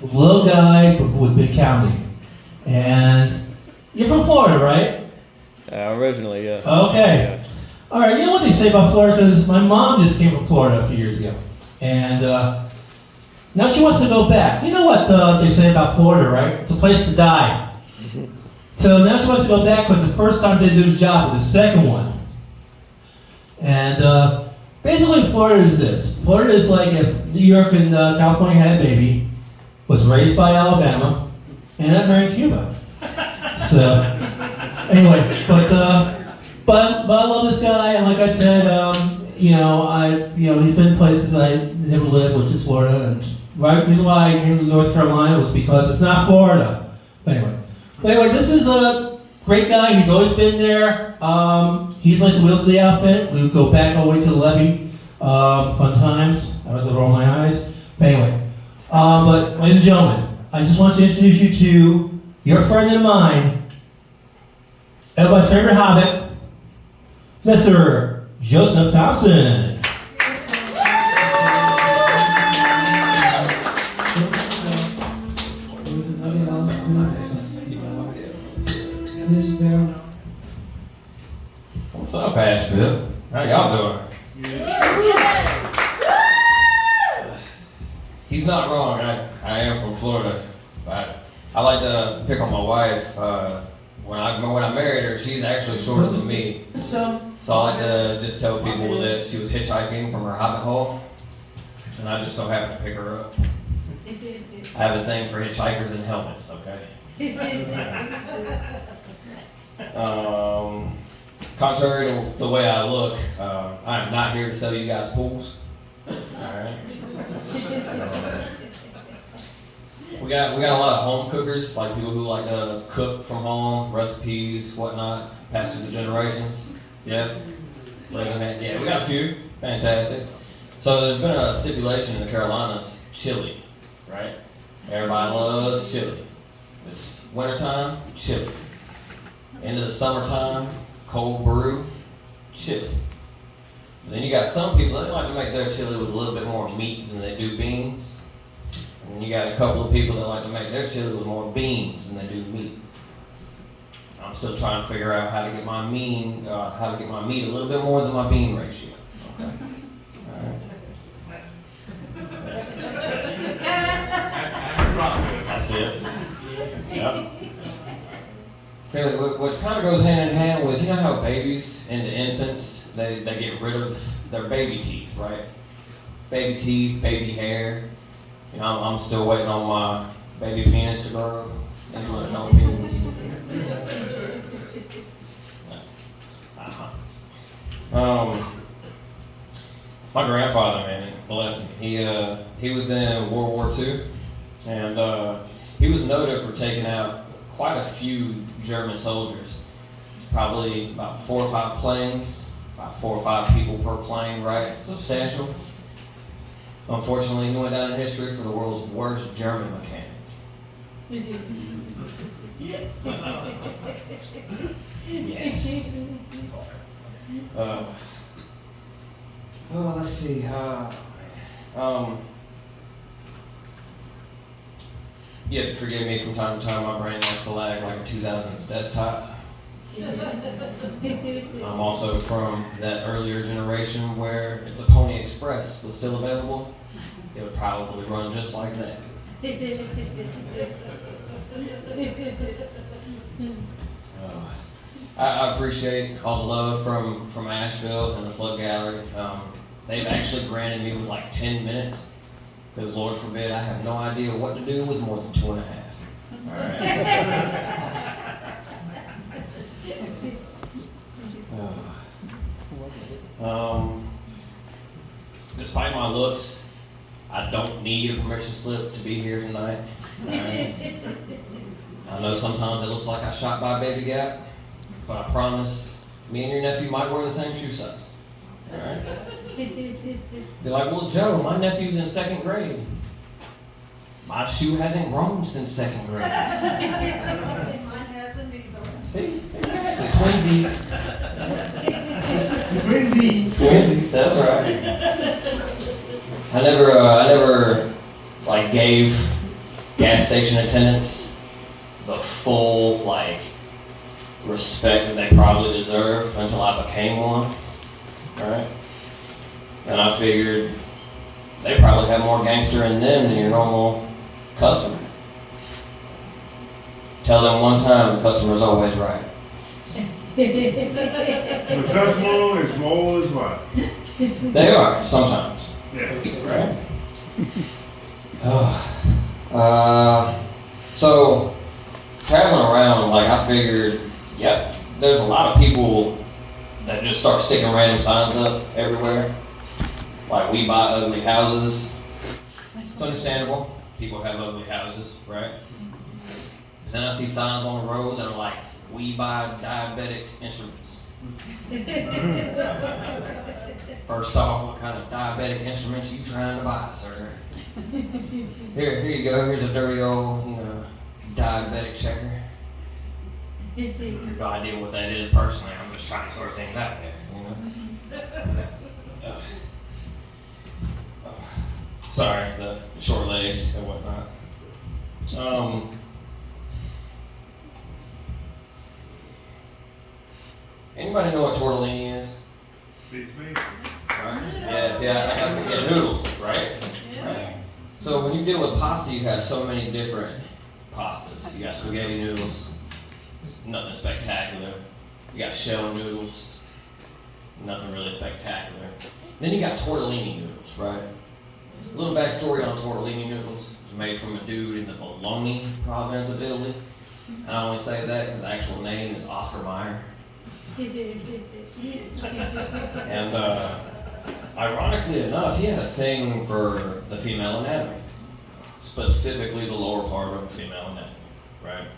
Little guy with big county. And you're from Florida, right? Originally, yeah. Okay. All right, you know what they say about Florida? Because my mom just came from Florida a few years ago. And now she wants to go back. You know what they say about Florida, right? It's a place to die. So now she wants to go back because the first time didn't do his job, but the second one. And basically Florida is this. Florida is like if New York and California had a baby, was raised by Alabama, and I married Cuba. So, anyway, but I love this guy, and like I said, he's been places I never lived, which is Florida, and the reason why I came to North Carolina was because it's not Florida. But anyway, this is a great guy. He's always been there. He's like the wheels of the outfit. We would go back all the way to the levee. Fun times. I was roll my eyes. But anyway, but ladies and gentlemen, I just want to introduce you to your friend and mine, everybody's favorite hobbit, Mr. Joseph Thompson. What's up, Asheville? How y'all doing? He's not wrong. I am from Florida, but I like to pick on my wife. When I married her, she's actually shorter than me. So I like to just tell people that she was hitchhiking from her hobbit hole, and I just so happened to pick her up. I have a thing for hitchhikers and helmets, okay? Contrary to the way I look, I am not here to sell you guys pools. Alright? We got a lot of home cookers, like people who like to cook from home, recipes, whatnot, passed through the generations. Yep. Yeah, we got a few. Fantastic. So there's been a stipulation in the Carolinas, chili, right? Everybody loves chili. It's wintertime, chili. Into the summertime, cold brew, chili. And then you got some people that like to make their chili with a little bit more meat than they do beans. And you got a couple of people that like to make their chili with more beans than they do meat. I'm still trying to figure out how to get my meat a little bit more than my bean ratio. Okay. All right. That's it. Yep. Okay, which kind of goes hand in hand with, you know how babies and infants, they get rid of their baby teeth, right? Baby teeth, baby hair. You know, I'm still waiting on my baby penis to grow into an adult penis. My grandfather, man, bless him. He was in World War II, and he was noted for taking out quite a few German soldiers. Probably about 4 or 5 planes, about 4 or 5 people per plane, right? Substantial. Unfortunately, he went down in history for the world's worst German mechanic. Yes. Let's see. You have to forgive me from time to time. My brain likes to lag like a 2000s desktop. I'm also from that earlier generation where if the Pony Express was still available, it would probably run just like that. I appreciate all the love from Asheville and the Flood Gallery. They've actually granted me with like 10 minutes. Because Lord forbid, I have no idea what to do with more than 2.5. All right. Despite my looks, I don't need a permission slip to be here tonight. All right. I know sometimes it looks like I shot by Baby Gap, but I promise, me and your nephew might wear the same shoe size. All right. They're like, well, Joe, my nephew's in 2nd grade. My shoe hasn't grown since 2nd grade. Mine hasn't either. See? Exactly. Twinsies. Twinsies. That's right. I never like gave gas station attendants the full, like, respect that they probably deserve until I became one, right? And I figured they probably have more gangster in them than your normal customer. Tell them one time, the customer's always right. The customer is more is what? They are, sometimes. Yeah. Right? So, traveling around, like, I figured, yep, there's a lot of people that just start sticking random signs up everywhere. Like, we buy ugly houses. It's understandable. People have ugly houses, right? Then I see signs on the road that are like, we buy diabetic instruments. First off, what kind of diabetic instruments are you trying to buy, sir? Here you go. Here's a dirty old, diabetic checker. No idea what that is personally. I'm just trying to sort things out there, Sorry, the short legs and whatnot. Anybody know what tortellini is? Beats me. Right? Yes, yeah, noodles, right? Right. So when you deal with pasta, you have so many different pastas. You got spaghetti noodles, nothing spectacular. You got shell noodles, nothing really spectacular. Then you got tortellini noodles, right? A little backstory on tortellini noodles. It was made from a dude in the Bologna province of Italy. And I only say that because the actual name is Oscar Mayer. And ironically enough, he had a thing for the female anatomy, specifically the lower part of the female anatomy, right?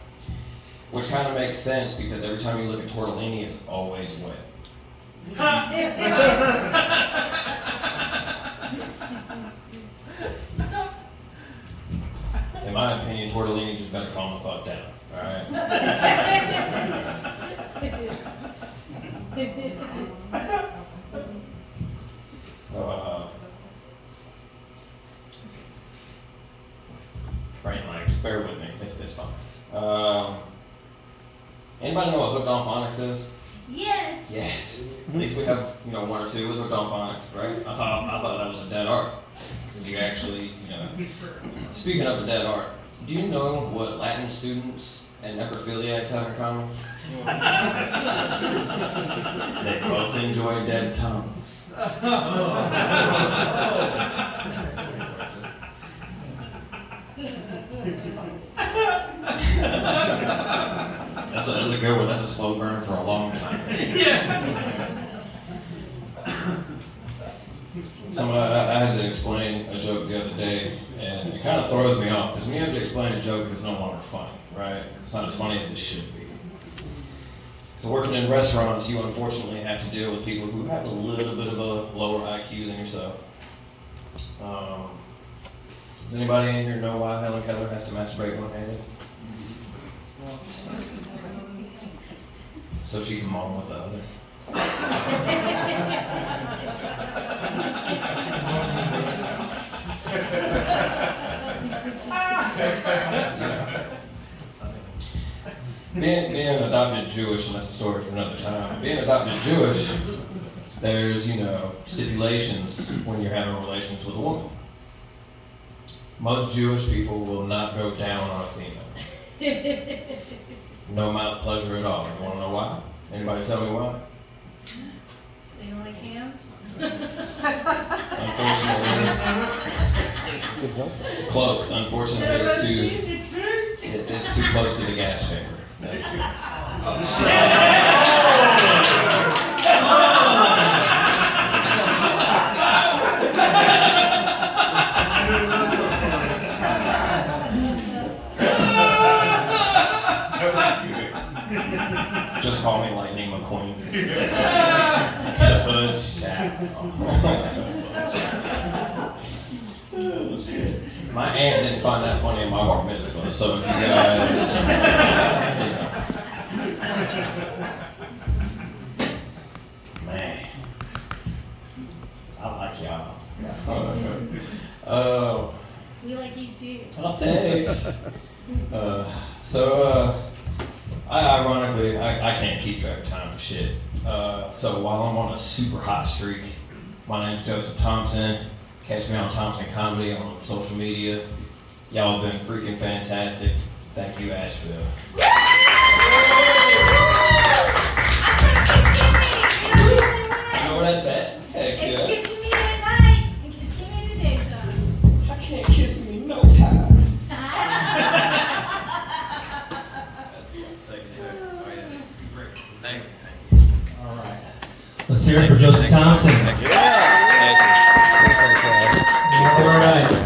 Which kind of makes sense because every time you look at tortellini, it's always wet. In my opinion, tortellini just better calm the fuck down, alright? Brain lag, just bear with me, it's fine. Anybody know what hooked on phonics is? Yes. Yes. At least we have, one or two with hooked on phonics, right? I thought that was a dead art. Because you actually, speaking of a dead art, do you know what Latin students and necrophiliacs have in common? They both enjoy dead tongues. That's a good one. That's a slow burn for a long time. I had to explain a joke the other day, and it kind of throws me off, because when you have to explain a joke, it's no longer funny, right? It's not as funny as it should be. So working in restaurants, you unfortunately have to deal with people who have a little bit of a lower IQ than yourself. Does anybody in here know why Helen Keller has to masturbate one-handed? So she can moan with the other. Being adopted Jewish, and that's a story for another time. Being adopted Jewish, there's, stipulations when you're having relations with a woman. Most Jewish people will not go down on a female. No mouth pleasure at all. You want to know why? Anybody tell me why? They don't like ham? Unfortunately, close. Unfortunately, it's too close to the gas chamber. Just call me Lightning McQueen. Good chat. My aunt didn't find that funny in my bar mitzvah, so if you guys, man, I like y'all. We like you too. Oh, thanks. I can't keep track of time for shit. So while I'm on a super hot streak, my name's Joseph Thompson. Catch me on Thompson Comedy on social media. Y'all have been freaking fantastic. Thank you, Asheville. You know what that's at? Heck It's yeah. kissing me at night and kissing me in the daytime. I can't kiss me no time. Thank you, sir. Oh, yeah. Great. Thank you. All right. Let's hear it for Joseph Thompson. Yeah. Thank you. Appreciate that. All right.